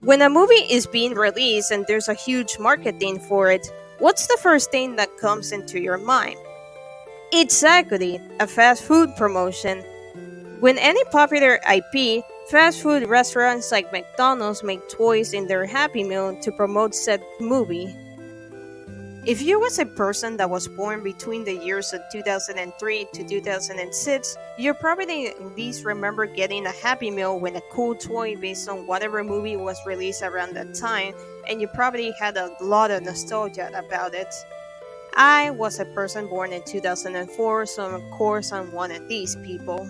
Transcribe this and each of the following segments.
When a movie is being released and there's a huge marketing for it, what's the first thing that comes into your mind? Exactly, a fast food promotion. When any popular IP, fast food restaurants like McDonald's make toys in their Happy Meal to promote said movie. If you was a person that was born between the years of 2003 to 2006, you probably at least remember getting a Happy Meal with a cool toy based on whatever movie was released around that time, and you probably had a lot of nostalgia about it. I was a person born in 2004, so of course I'm one of these people.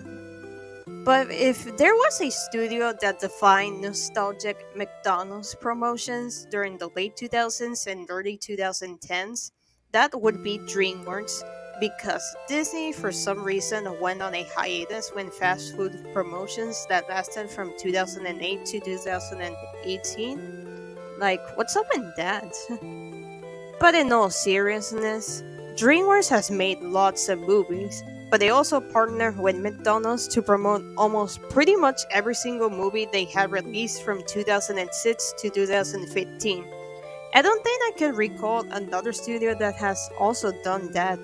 But if there was a studio that defined nostalgic McDonald's promotions during the late 2000s and early 2010s, that would be DreamWorks, because Disney for some reason went on a hiatus when fast food promotions that lasted from 2008 to 2018. Like, what's up with that? But in all seriousness, DreamWorks has made lots of movies, but they also partner with McDonald's to promote almost pretty much every single movie they had released from 2006 to 2015. I don't think I can recall another studio that has also done that.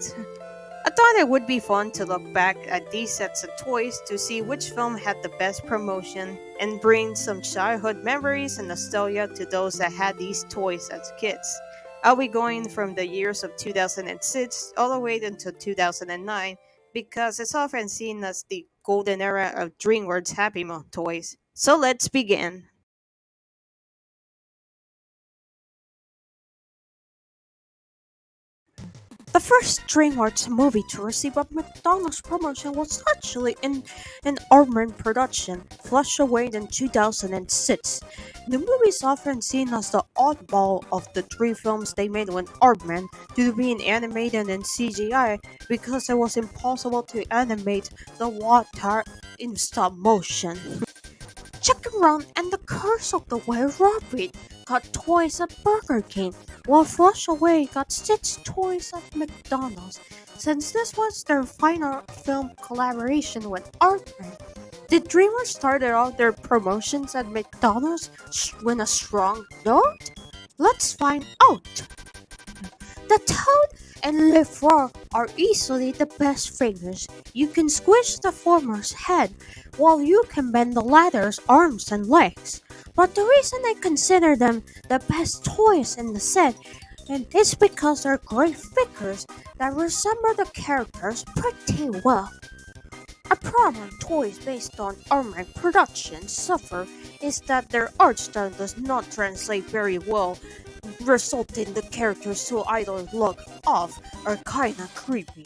I thought it would be fun to look back at these sets of toys to see which film had the best promotion and bring some childhood memories and nostalgia to those that had these toys as kids. I'll be going from the years of 2006 all the way until 2009 because it's often seen as the golden era of DreamWorks Happy Meal toys. So let's begin. The first DreamWorks movie to receive a McDonald's promotion was actually in an Aardman production, Flush Away in 2006. The movie is often seen as the oddball of the three films they made with Aardman due to being animated in CGI because it was impossible to animate the water in stop motion. Chicken Run and the Curse of the Were Rabbit got toys at Burger King, while Flush Away got 6 toys at McDonald's. Since this was their final film collaboration with Aardman, did DreamWorks start out their promotions at McDonald's with a strong note? Let's find out! The Toad and Le Frog are easily the best figures. You can squish the former's head, while you can bend the latter's arms and legs. But the reason I consider them the best toys in the set is because they're great figures that resemble the characters pretty well. A problem toys based on Armored productions suffer is that their art style does not translate very well, resulting the characters to either look off or kinda creepy,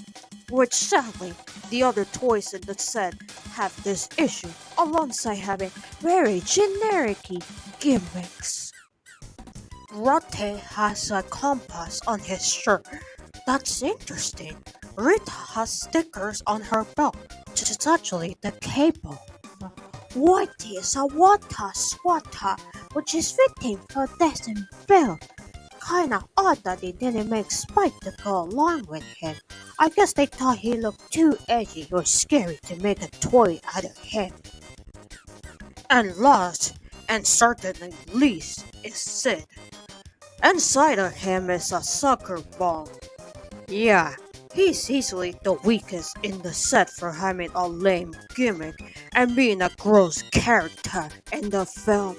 which sadly the other toys in the set have this issue, alongside having very generic gimmicks. Rotte has a compass on his shirt. That's interesting. Rita has stickers on her belt, which is actually the cable. Whitey is a water swatter, which is fitting for Destin Bell. Kinda odd that they didn't make Spike to go along with him. I guess they thought he looked too edgy or scary to make a toy out of him. And last, and certainly least, is Sid. Inside of him is a soccer ball. Yeah, he's easily the weakest in the set for having a lame gimmick and being a gross character in the film.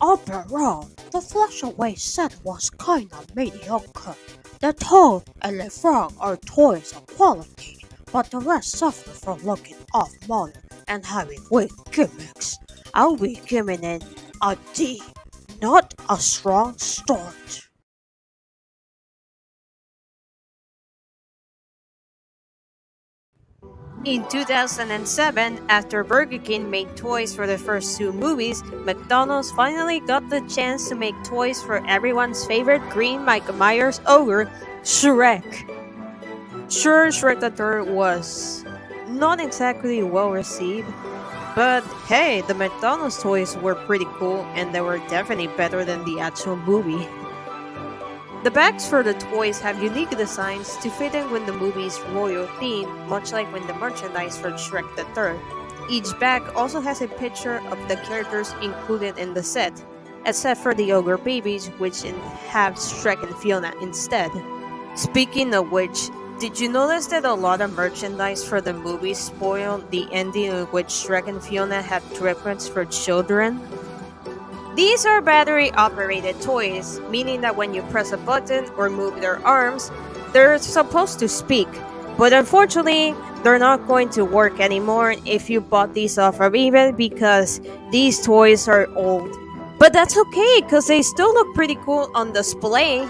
Overall, the Flush Away set was kinda mediocre. The Toad and the Frog are toys of quality, but the rest suffer from looking off-model and having weak gimmicks. I'll be giving it a D, not a strong start. In 2007, after Burger King made toys for the first 2 movies, McDonald's finally got the chance to make toys for everyone's favorite green Mike Myers ogre, Shrek. Sure, Shrek the Third was not exactly well received, but hey, the McDonald's toys were pretty cool and they were definitely better than the actual movie. The bags for the toys have unique designs to fit in with the movie's royal theme, much like when the merchandise for Shrek the Third. Each bag also has a picture of the characters included in the set. except for the ogre babies, which have Shrek and Fiona instead. Speaking of which, did you notice that a lot of merchandise for the movie spoiled the ending in which Shrek and Fiona have triplets for children? These are battery operated toys, meaning that when you press a button or move their arms, they're supposed to speak. But unfortunately, they're not going to work anymore if you bought these off of eBay because these toys are old. But that's okay because they still look pretty cool on display.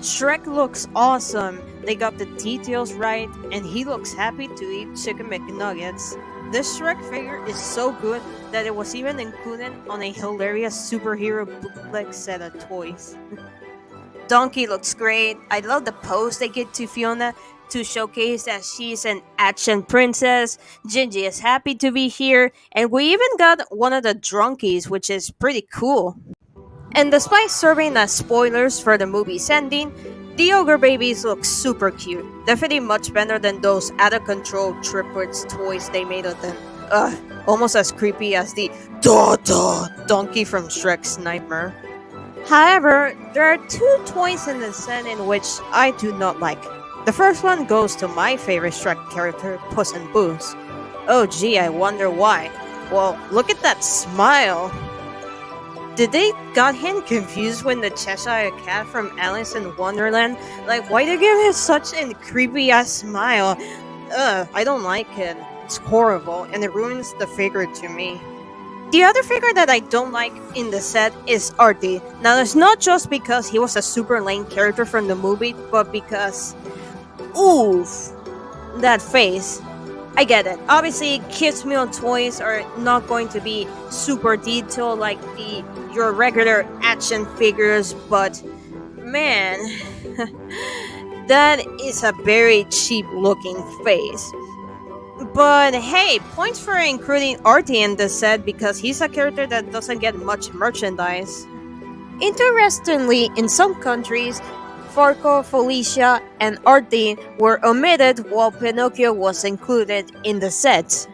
Shrek looks awesome. They got the details right, and he looks happy to eat chicken McNuggets. This Shrek figure is so good that it was even included on a hilarious superhero bootleg set of toys. Donkey looks great. I love the pose they give to Fiona to showcase that she's an action princess. Gingy is happy to be here, and we even got one of the drunkies, which is pretty cool. And despite serving as spoilers for the movie's ending, the ogre babies look super cute. Definitely much better than those out of control triplets toys they made of them. Ugh, almost as creepy as the donkey from Shrek's Nightmare. However, there are two toys in the set in which I do not like. The first one goes to my favorite Shrek character, Puss in Boots. Oh gee, I wonder why. Well, look at that smile. Did they got him confused with the Cheshire Cat from Alice in Wonderland? Like, why they give him such a creepy ass smile? Ugh, I don't like it. It's horrible, and it ruins the figure to me. The other figure that I don't like in the set is Artie. Now, it's not just because he was a super lame character from the movie, but because... oof! That face. I get it. Obviously, kids' meal toys are not going to be super detailed like your regular action figures, but man, that is a very cheap looking face. But hey, points for including Artie in the set because he's a character that doesn't get much merchandise. Interestingly, in some countries, Farco, Felicia, and Artie were omitted while Pinocchio was included in the set.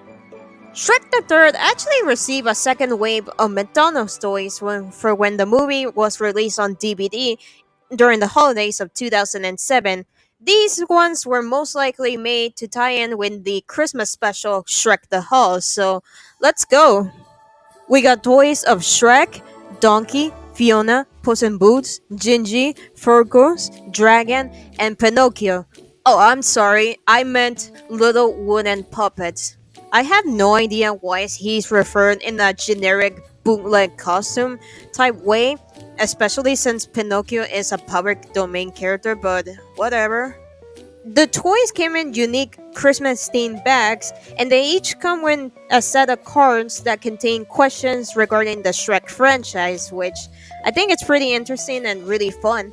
Shrek the Third actually received a second wave of McDonald's toys when the movie was released on DVD during the holidays of 2007. These ones were most likely made to tie in with the Christmas special Shrek the Hall, so let's go! We got toys of Shrek, Donkey, Fiona, Puss in Boots, Gingy, Fergus, Dragon, and Pinocchio. Oh, I'm sorry, I meant little wooden puppets. I have no idea why he's referred in a generic bootleg costume type way, especially since Pinocchio is a public domain character, but whatever. The toys came in unique Christmas-themed bags, and they each come with a set of cards that contain questions regarding the Shrek franchise, which I think it's pretty interesting and really fun.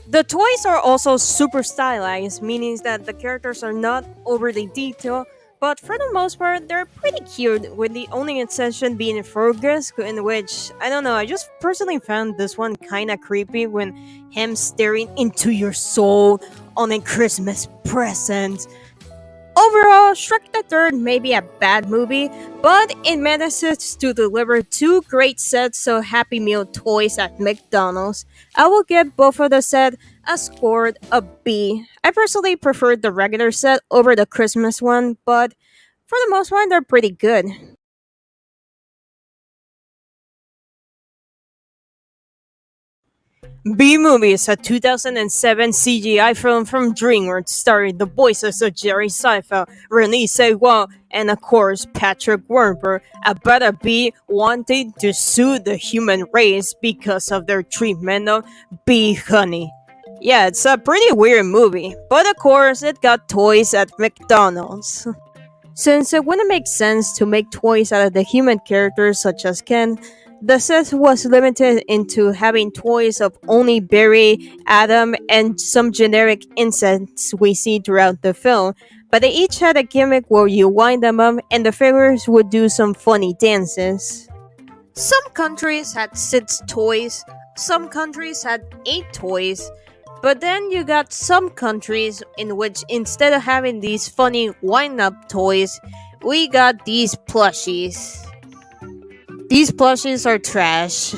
The toys are also super stylized, meaning that the characters are not overly detailed, but for the most part, they're pretty cute, with the only exception being Fergus, in which, I don't know, I just personally found this one kinda creepy when him staring into your soul on a Christmas present. Overall, Shrek the Third may be a bad movie, but it manages to deliver two great sets of Happy Meal toys at McDonald's. I will give both of the set a score of B. I personally preferred the regular set over the Christmas one, but for the most part, they're pretty good. B-Movie is a 2007 CGI film from Dreamworks starring the voices of Jerry Seinfeld, Renee Zellweger, and of course Patrick Warburton about a bee wanting to sue the human race because of their treatment of bee honey. Yeah, it's a pretty weird movie, but of course it got toys at McDonald's. Since it wouldn't make sense to make toys out of the human characters such as Ken, the set was limited into having toys of only Barry, Adam, and some generic insects we see throughout the film, but they each had a gimmick where you wind them up and the figures would do some funny dances. Some countries had 6 toys, some countries had 8 toys, but then you got some countries in which instead of having these funny wind-up toys, we got these plushies. These plushies are trash.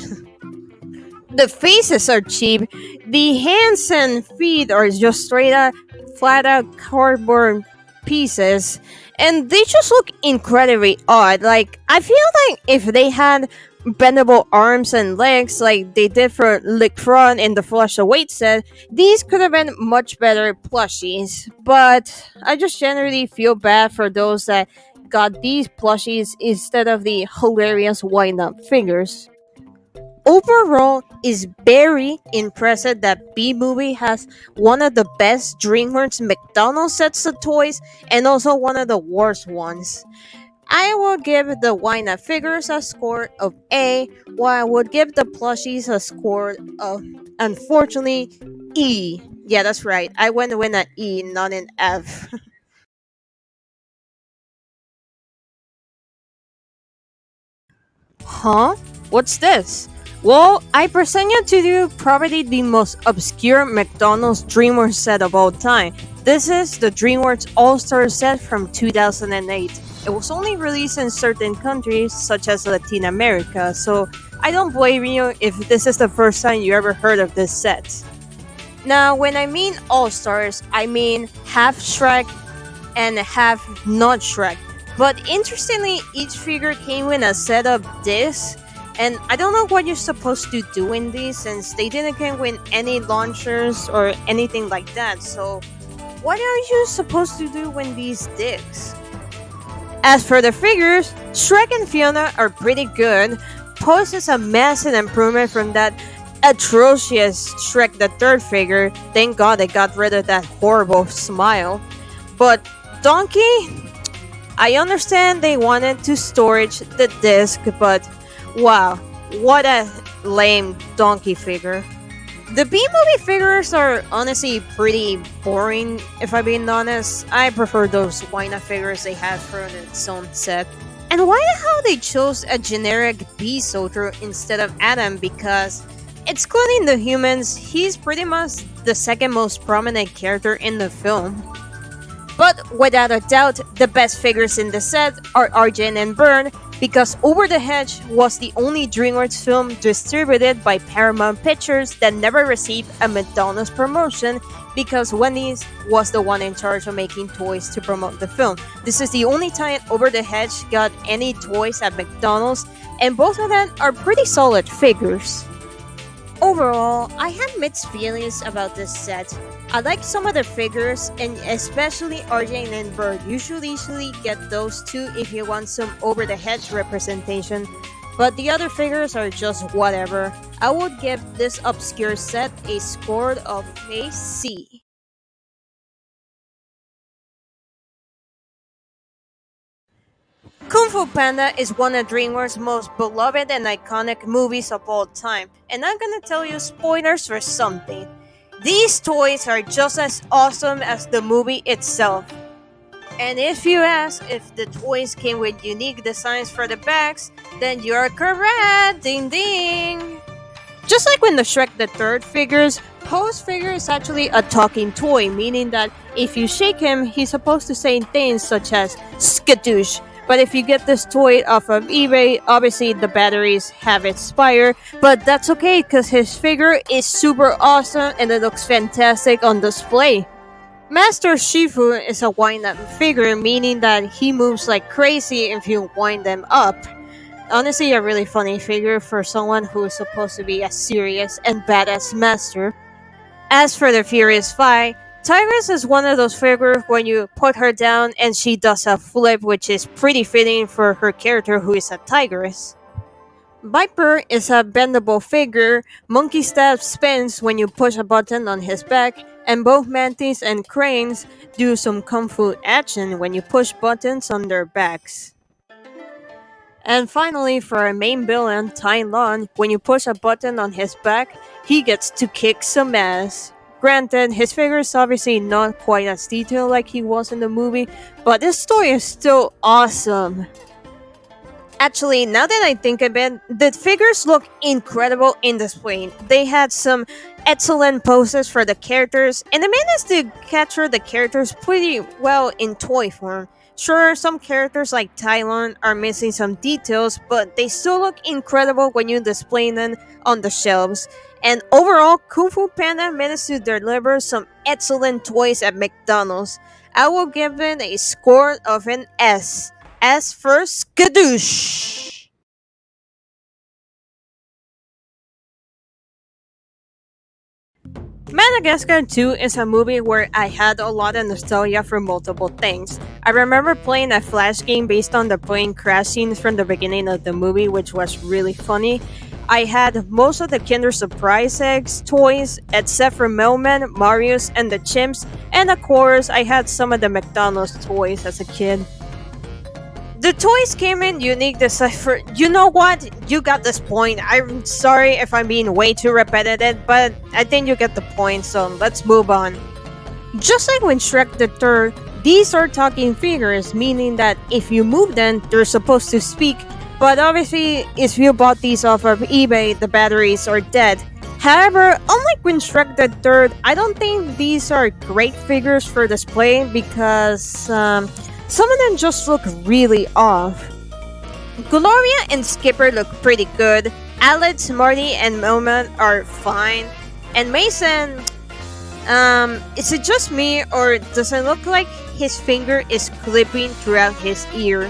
The faces are cheap. The hands and feet are just straight up, flat out cardboard pieces. And they just look incredibly odd. Like, I feel like if they had bendable arms and legs like they did for Lickfron in the Flush Await set, these could have been much better plushies. But I just generally feel bad for those that got these plushies instead of the hilarious wind up figures. Overall, it's very impressive that B Movie has one of the best DreamWorks McDonald sets of toys and also one of the worst ones. I will give the Wina figures a score of A, while I would give the plushies a score of, unfortunately, E. Yeah, that's right. I went with an E, not an F. Huh? What's this? Well, I present you to you probably the most obscure McDonald's DreamWorks set of all time. This is the DreamWorks All Stars set from 2008. It was only released in certain countries, such as Latin America, so I don't blame you if this is the first time you ever heard of this set. Now, when I mean All Stars, I mean half Shrek and half not Shrek. But interestingly, each figure came with a set of discs, and I don't know what you're supposed to do in these since they didn't come with any launchers or anything like that. So, what are you supposed to do when these discs? As for the figures, Shrek and Fiona are pretty good. Pose is a massive improvement from that atrocious Shrek the Third figure. Thank God they got rid of that horrible smile. But Donkey, I understand they wanted to storage the disc, but wow, what a lame donkey figure. The B movie figures are honestly pretty boring, if I'm being honest. I prefer those Wina figures they had for its own set. And why the hell they chose a generic B soldier instead of Adam? Because, excluding the humans, he's pretty much the second most prominent character in the film. But without a doubt, the best figures in the set are Arjun and Byrne, because Over the Hedge was the only DreamWorks film distributed by Paramount Pictures that never received a McDonald's promotion, because Wendy's was the one in charge of making toys to promote the film. This is the only time Over the Hedge got any toys at McDonald's, and both of them are pretty solid figures. Overall, I have mixed feelings about this set. I like some of the figures, and especially RJ and Bird. You should easily get those two if you want some over the hedge representation, but the other figures are just whatever. I would give this obscure set a score of a C. Kung Fu Panda is one of DreamWorks' most beloved and iconic movies of all time, and I'm gonna tell you spoilers for something. These toys are just as awesome as the movie itself. And if you ask if the toys came with unique designs for the backs, then you're correct! Ding ding! Just like when the Shrek the Third figures, Poe's figure is actually a talking toy, meaning that if you shake him, he's supposed to say things such as skadoosh. But if you get this toy off of eBay, obviously the batteries have expired, but that's okay because his figure is super awesome and it looks fantastic on display. Master Shifu is a wind-up figure, meaning that he moves like crazy if you wind them up. Honestly, a really funny figure for someone who is supposed to be a serious and badass master. As for the Furious Five, Tigress is one of those figures when you put her down and she does a flip, which is pretty fitting for her character who is a tigress. Viper is a bendable figure. Monkey Stab spins when you push a button on his back, and both Mantis and Cranes do some kung fu action when you push buttons on their backs. And finally, for our main villain, Tai Lung, when you push a button on his back, he gets to kick some ass. Granted, his figure is obviously not quite as detailed like he was in the movie, but this story is still awesome. Actually, now that I think of it, the figures look incredible in display. They had some excellent poses for the characters, and they managed to capture the characters pretty well in toy form. Sure, some characters like Tylon are missing some details, but they still look incredible when you display them on the shelves. And overall, Kung Fu Panda managed to deliver some excellent toys at McDonald's. I will give it a score of an S. S for Skadoosh! Madagascar 2 is a movie where I had a lot of nostalgia for multiple things. I remember playing a flash game based on the plane crash scenes from the beginning of the movie, which was really funny. I had most of the Kinder Surprise eggs toys, except for Melman, Marius, and the chimps, and of course, I had some of the McDonald's toys as a kid. The toys came in unique decipher. You know what? You got this point. I'm sorry if I'm being way too repetitive, but I think you get the point, so let's move on. Just like when Shrek the Third, these are talking figures, meaning that if you move them, they're supposed to speak, but obviously, if you bought these off of eBay, the batteries are dead. However, unlike when Shrek the Third, I don't think these are great figures for display because some of them just look really off. Gloria and Skipper look pretty good. Alex, Marty, and Melman are fine. And Mason, is it just me or does it look like his finger is clipping throughout his ear?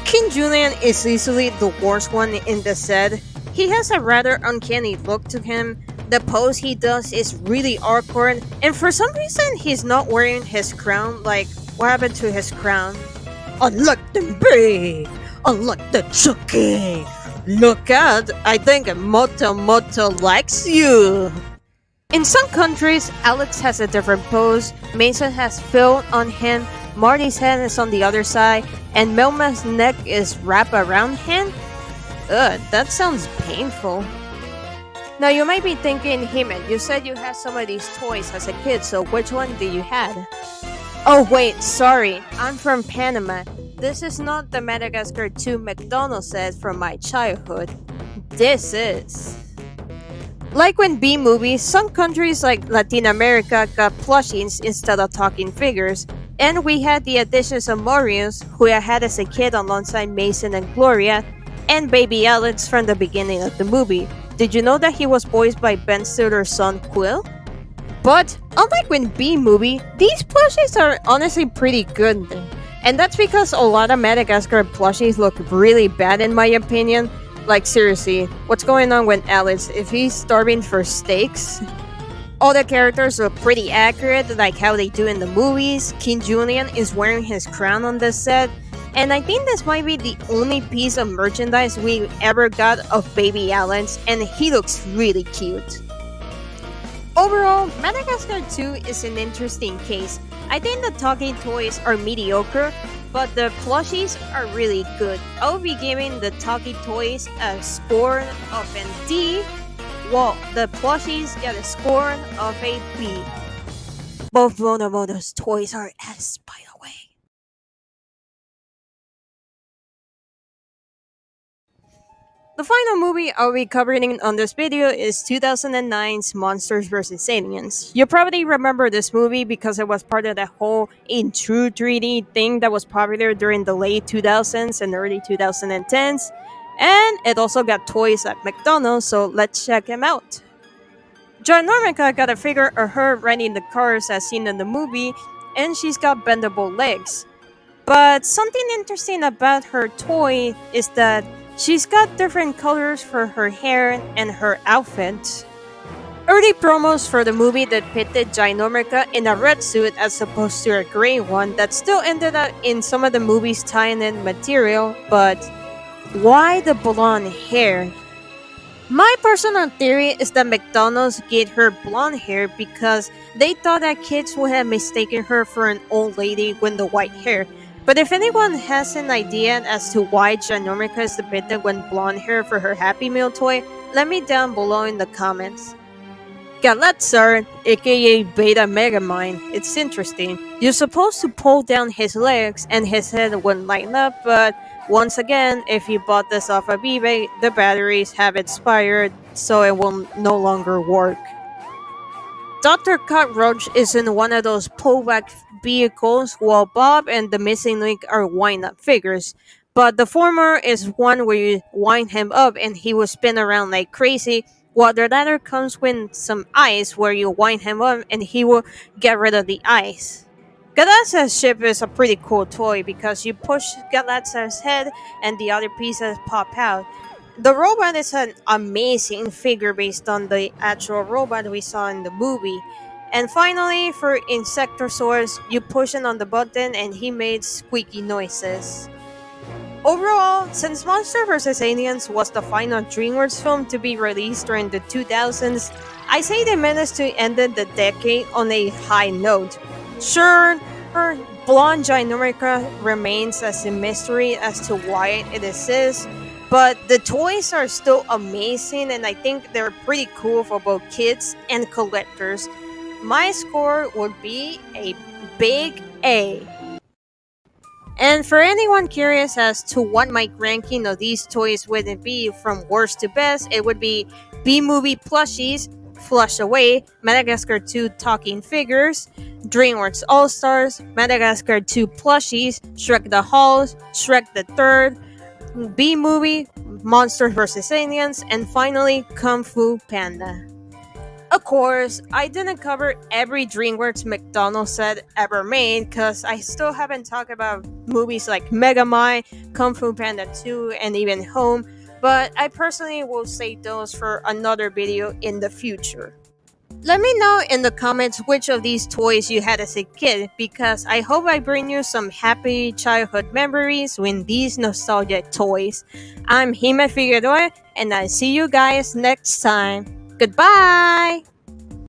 King Julian is easily the worst one in the set. He has a rather uncanny look to him. The pose he does is really awkward, and for some reason he's not wearing his crown. Like, what happened to his crown? Unlock the big! Unlock the Chucky! Look out! I think Moto likes you! In some countries, Alex has a different pose, Mason has Phil on him, Marty's head is on the other side, and Melma's neck is wrapped around him? Ugh, that sounds painful. Now you might be thinking, hey man, you said you had some of these toys as a kid, so which one did you had? Oh wait, sorry, I'm from Panama. This is not the Madagascar 2 McDonald set from my childhood. This is. Like when B movies, some countries like Latin America got plushies instead of talking figures, and we had the additions of Marius, who I had as a kid alongside Mason and Gloria, and baby Alex from the beginning of the movie. Did you know that he was voiced by Ben Stiller's son Quill? But unlike when B movie, these plushies are honestly pretty good. And that's because a lot of Madagascar plushies look really bad in my opinion. Like seriously, what's going on with Alex? If he's starving for steaks? All the characters look pretty accurate, like how they do in the movies. King Julian is wearing his crown on this set, and I think this might be the only piece of merchandise we ever got of baby Alex, and he looks really cute. Overall, Madagascar 2 is an interesting case. I think the talking toys are mediocre, but the plushies are really good. I'll be giving the talking toys a score of an D, while the plushies get a score of a B. Both Monomoto's toys are S, by the way. The final movie I'll be covering on this video is 2009's Monsters vs. Aliens. You probably remember this movie because it was part of that whole in true 3D thing that was popular during the late 2000s and early 2010s. And it also got toys at McDonald's, so let's check them out. John Normica got a figure of her riding the cars as seen in the movie, and she's got bendable legs. But something interesting about her toy is that she's got different colors for her hair and her outfit. Early promos for the movie depicted Ginormica in a red suit as opposed to a gray one that still ended up in some of the movie's tie-in material, but why the blonde hair? My personal theory is that McDonald's gave her blonde hair because they thought that kids would have mistaken her for an old lady with the white hair. But if anyone has an idea as to why Ginormica is depicted with blonde hair for her Happy Meal toy, let me down below in the comments. Galatzar, aka Beta Megamind, it's interesting. You're supposed to pull down his legs and his head wouldn't lighten up, but once again, if you bought this off of eBay, the batteries have expired, so it will no longer work. Dr. Cockroach is in one of those pullback vehicles, while Bob and the missing link are wind up figures. But the former is one where you wind him up and he will spin around like crazy, while the latter comes with some ice where you wind him up and he will get rid of the ice. Galatza's ship is a pretty cool toy because you push Galatza's head and the other pieces pop out. The robot is an amazing figure based on the actual robot we saw in the movie. And finally, for Insectosaurus, you push it on the button and he made squeaky noises. Overall, since Monster vs. Aliens was the final DreamWorks film to be released during the 2000s, I say they managed to end the decade on a high note. Sure, her blonde Ginormica remains as a mystery as to why it exists, but the toys are still amazing and I think they're pretty cool for both kids and collectors. My score would be a big A. And for anyone curious as to what my ranking of these toys would be from worst to best, it would be B-movie plushies, Flush Away, Madagascar 2 talking figures, Dreamworks All Stars, Madagascar 2 plushies, Shrek the Halls, Shrek the Third, B-movie, Monsters vs. Aliens, and finally Kung Fu Panda. Of course, I didn't cover every DreamWorks McDonald set ever made because I still haven't talked about movies like Megamind, Kung Fu Panda 2, and even Home, but I personally will save those for another video in the future. Let me know in the comments which of these toys you had as a kid because I hope I bring you some happy childhood memories with these nostalgic toys. I'm Hime Figueroa and I'll see you guys next time. Goodbye!